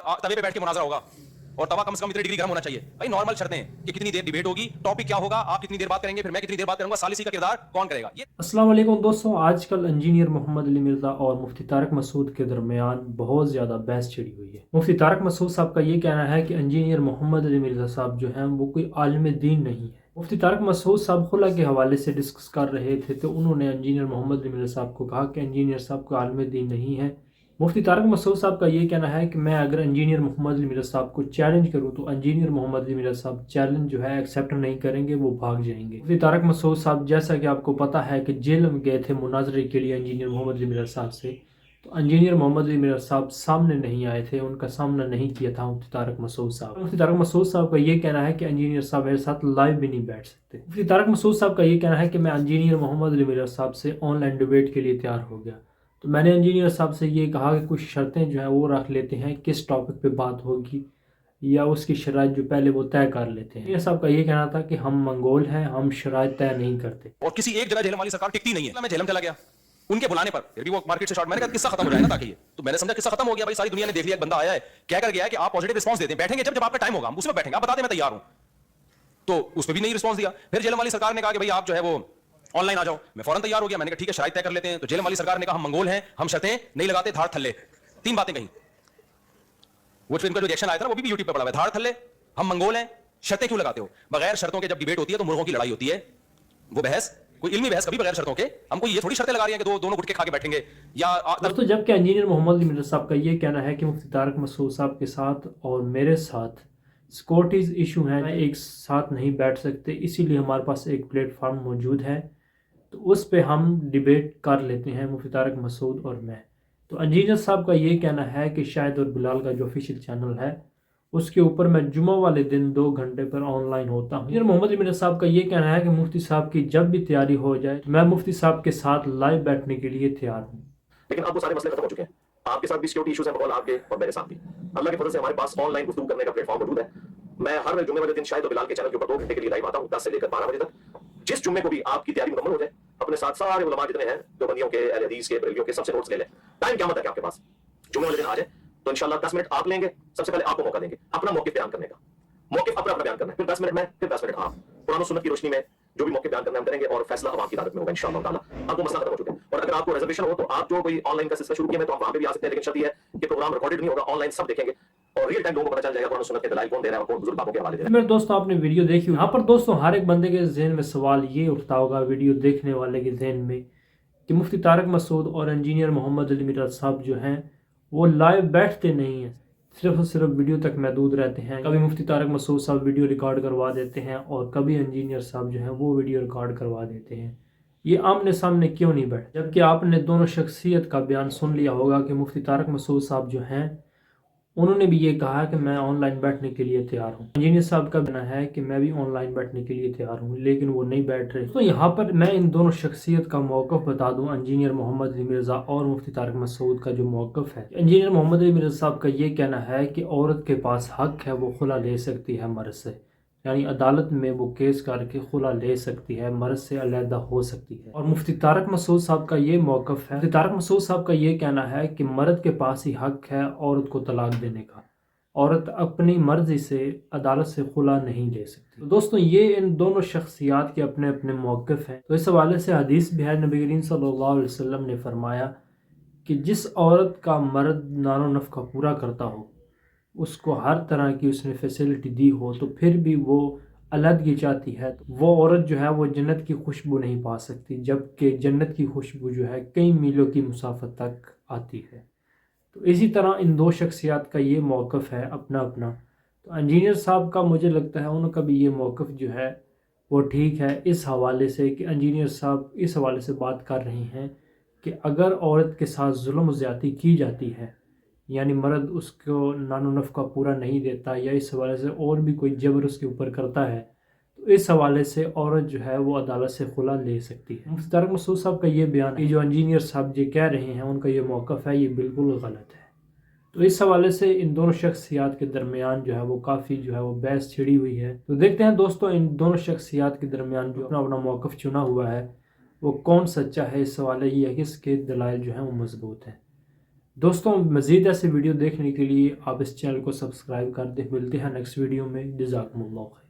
तवे पे बैठ के मुनाजरा होगा और तवा कम से कम इतनी डिग्री गर्म होना चाहिए भाई। नॉर्मल शर्तें हैं कि कितनी देर डिबेट होगी, टॉपिक क्या होगा, आप कितनी देर बात करेंगे, फिर मैं कितनी देर बात करूंगा, सालिसी का किरदार कौन करेगा। ये अस्सलाम वालेकुम दोस्तों, आजकल इंजीनियर मोहम्मद अली मिर्ज़ा और मुफ्ती तारक मसूद के दरमियान बहुत ज़्यादा बहस छिड़ी हुई है। मुफ्ती तारक मसूद साहब का ये कहना है कि इंजीनियर मोहम्मद अली मिर्ज़ा साहब जो हैं वो कोई आलिम दीन नहीं है। मुफ्ती तारक मसूद साहब खुला के हवाले से डिस्कस कर रहे थे तो उन्होंने इंजीनियर मोहम्मद अली मिर्ज़ा साहब को कहा कि इंजीनियर साहब को आलिम दीन नहीं है। मुफ्ती तारक मसूद साहब का ये कहना है कि मैं अगर इंजीनियर मोहम्मद अली मिर्ज़ा साहब को चैलेंज करूं तो इंजीनियर मोहम्मद अली मिर्ज़ा साहब चैलेंज जो है एक्सेप्ट नहीं करेंगे, वो भाग जाएंगे। मुफ्ती तारक मसूद साहब जैसा कि आपको पता है कि जेल में गए थे मुनाजरे के लिए इंजीनियर मोहम्मद अली मिर्ज़ा साहब से, तो इंजीनियर मोहम्मद अली मिर्ज़ा साहब सामने नहीं आए थे, उनका सामना नहीं किया था मुफ्ती तारक मसूद साहब। मुफ्ती तारक मसूद साहब का ये कहना है कि इंजीनियर साहब मेरे साथ लाइव भी नहीं बैठ सकते। मुफ्ती तारक मसूद साहब का ये कहना है कि मैं इंजीनियर मोहम्मद अली मिर्ज़ा साहब से ऑनलाइन डिबेट के लिए तैयार हो गया। तो मैंने इंजीनियर साहब से ये कहा कि कुछ शर्तें जो है वो रख लेते हैं, किस टॉपिक पे बात होगी या उसकी शराइत जो पहले वो तय कर लेते हैं। इंजीनियर साहब का ये कहना था कि हम मंगोल हैं, हम शराइत तय नहीं करते। और किसी एक जगह झेलम वाली सरकार टिकती नहीं है। मैं झेलम चला गया उनके बुलाने पर, फिर भी वो मार्केट से शॉर्ट, मैंने कहा किस्सा खत्म हो जाए ना ताकि ये, तो मैंने समझा किस्सा खत्म हो गया भाई, सारी दुनिया ने देख लिया, एक बंदा आया है कह कर गया है कि आप पॉजिटिव रिस्पांस देते हैं, बैठेंगे जब आपका टाइम होगा हम उसमें बैठेंगे, आप बता दें मैं तैयार हूं। तो उसमें भी नहीं रिस्पांस दिया। फिर झेलम वाली सरकार ने कहा कि भाई आप जो है वो ऑनलाइन आ जाओ, मैं फौरन तैयार हो गया, मैंने कहा ठीक है शराइत तय कर लेते हैं। तो जेल वाली सरकार ने कहा हम मंगोल हैं, हम शर्तें नहीं लगाते, धाड़ थल्ले, तीन बातें कही। वो फिर इनका जो रिएक्शन आया था वो भी यूट्यूब पे पड़ा हुआ है, धाड़ थल्ले, हम मंगोल हैं, शर्तें क्यों लगाते हो। बगैर शर्तों के जब डिबेट होती है तो मुर्गों की लड़ाई होती है। वो बहस कोई इल्मी बहस कभी बगैर शर्तों के, हमको ये थोड़ी शर्तें लगा रही हैं कि दोनों गुटके खा के बैठेंगे या दोस्तों, जबकि इंजीनियर मोहम्मद अली मिर्ज़ा साहब का ये कहना है कि मुफ्ती तारक मसूद साहब के साथ और मेरे साथ सिक्योरिटीज़ इशू हैं, एक साथ नहीं बैठ सकते, इसीलिए हमारे पास एक प्लेटफार्म मौजूद है तो उस पे हम डिबेट कर लेते हैं मुफ्ती तारक मसूद और मैं। तो इंजीनियर साहब का ये कहना है कि शाहिद और बिलाल का जो ऑफिशियल चैनल है उसके ऊपर मैं जुम्मा वाले दिन 2 घंटे पर ऑनलाइन होता हूँ। इंजीनियर मोहम्मद अली मिर्ज़ा साहब का ये कहना है कि मुफ्ती साहब की जब भी तैयारी हो जाए मैं मुफ्ती साहब के साथ लाइव बैठने के लिए तैयार हूँ। लेकिन अब वो सारे मसले खत्म हो चुके हैं। आपके साथ भी सिक्योरिटी इश्यूज हैं, आपके और मेरे साथ भी। अल्लाह के फजल से हमारे पास ऑनलाइन गुफ्तगू करने का प्लेटफॉर्म मौजूद है। मैं हर जुम्मे वाले दिन शायद और बिलाल के चैनल के ऊपर 2 घंटे के लिए लाइव आता हूँ 10 से लेकर 12 बजे तक। जिस जुम्मे को भी आपकी तैयारी मुकम्मल हो जाए, अपने साथ सारे उलमा जितने हैं, जो बंदियों के, अहले हदीस के, बरेलियों के, सबसे नोट्स ले लें। टाइम क्या है आपके पास, जुम्मे वाले दिन आ जाए तो इंशाल्लाह 10 मिनट आप लेंगे, सबसे पहले आपको मौका देंगे अपना मौके बयान करने का। मौके अपना बयान करना है, फिर 10 मिनट में, फिर 10 मिनट आप कुरान और सुन्नत की रोशनी में जो भी मौके बयान करना हम करेंगे और फैसला अब आपकी अदालत में होगा इंशाअल्लाह ताला। अब वो मसला खत्म हो चुका है। और अगर आपको रिजर्वेशन हो तो आप जो कोई ऑनलाइन का सिलसिला शुरू किया है तो आप वहां पे भी आ सकते हैं, लेकिन शर्त ये है कि प्रोग्राम रिकॉर्डेड नहीं होगा, ऑनलाइन सब देखेंगे और रियल टाइम लोगों को पता चल जाएगा कुरान और सुन्नत के दलाइल कौन दे रहा है और कौन बुजुर्ग बापों के हवाले दे रहा है। मेरे दोस्तों, आपने वीडियो देखी, यहाँ पर दोस्तों हर एक बंदे के जहन में सवाल ये उठता होगा, वीडियो देखने वाले के जहन में, कि मुफ्ती तारक मसूद और इंजीनियर मोहम्मद अली मिर्ज़ा साहब जो हैं वो लाइव बैठते नहीं हैं, सिर्फ और सिर्फ वीडियो तक महदूद रहते हैं। कभी मुफ्ती तारक मसूद साहब वीडियो रिकॉर्ड करवा देते हैं और कभी इंजीनियर साहब जो हैं वो वीडियो रिकॉर्ड करवा देते हैं। ये आमने सामने क्यों नहीं बैठे, जबकि आपने दोनों शख्सियत का बयान सुन लिया होगा कि मुफ्ती तारक मसूद साहब जो हैं उन्होंने भी ये कहा कि मैं ऑनलाइन बैठने के लिए तैयार हूँ। इंजीनियर साहब का कहना है कि मैं भी ऑनलाइन बैठने के लिए तैयार हूँ, लेकिन वो नहीं बैठ रहे। तो यहाँ पर मैं इन दोनों शख्सियत का मौक़िफ़ बता दूँ, इंजीनियर मोहम्मद अली मिर्ज़ा और मुफ्ती तारक मसूद का जो मौक़िफ़ है। इंजीनियर मोहम्मद अली मिर्ज़ा साहब का ये कहना है कि औरत के पास हक है, वो खुला ले सकती है मर्द से, यानी अदालत में वो केस करके खुला ले सकती है, मर्द से अलहदा हो सकती है। और मुफ्ती तारक मसूद साहब का ये मौक़िफ़ है, मुफ्ती तारक मसूद साहब का ये कहना है कि मर्द के पास ही हक है औरत को तलाक देने का, औरत अपनी मर्जी से अदालत से खुला नहीं ले सकती। तो दोस्तों, ये इन दोनों शख्सियात के अपने अपने मौक़िफ़ हैं। तो इस हवाले से हदीस भी है, नबी करीम सल्लल्लाहु अलैहि वसल्लम ने फरमाया कि जिस औरत का मर्द नानो नफ़का पूरा करता हो, उसको हर तरह की उसने फैसिलिटी दी हो, तो फिर भी वो अलहदगी चाहती है, तो वो औरत जो है वो जन्नत की खुशबू नहीं पा सकती, जबकि जन्नत की खुशबू जो है कई मीलों की मुसाफत तक आती है। तो इसी तरह इन दो शख्सियात का ये मौक़िफ़ है अपना अपना। तो इंजीनियर साहब का मुझे लगता है उनका भी ये मौक़िफ़ जो है वो ठीक है, इस हवाले से कि इंजीनियर साहब इस हवाले से बात कर रहे हैं कि अगर औरत के साथ जुल्म ज़्यादती की जाती है, यानी मर्द उसको नानो नफ़का पूरा नहीं देता या इस हवाले से और भी कोई जबर उसके ऊपर करता है, तो इस हवाले से औरत जो है वो अदालत से खुला ले सकती है। मुफ्ती तारक मसूद साहब का ये बयान है, जो इंजीनियर साहब जो कह रहे हैं उनका ये मौक़िफ़ है, ये बिल्कुल गलत है। तो इस हवाले से इन दोनों शख्सियात के दरमियान जो है वो काफ़ी जो है वो बहस छिड़ी हुई है। तो देखते हैं दोस्तों, इन दोनों शख्सियात के दरमियान जो अपना अपना मौक़िफ़ चुना हुआ है वो कौन सच्चा है। इस हवाले ये है कि इसके दलाइल जो हैं वो मजबूत हैं। दोस्तों मज़ीद ऐसे वीडियो देखने के लिए आप इस चैनल को सब्सक्राइब कर दें। मिलते हैं नेक्स्ट वीडियो में। जज़ाकुमुल्लाह खैर।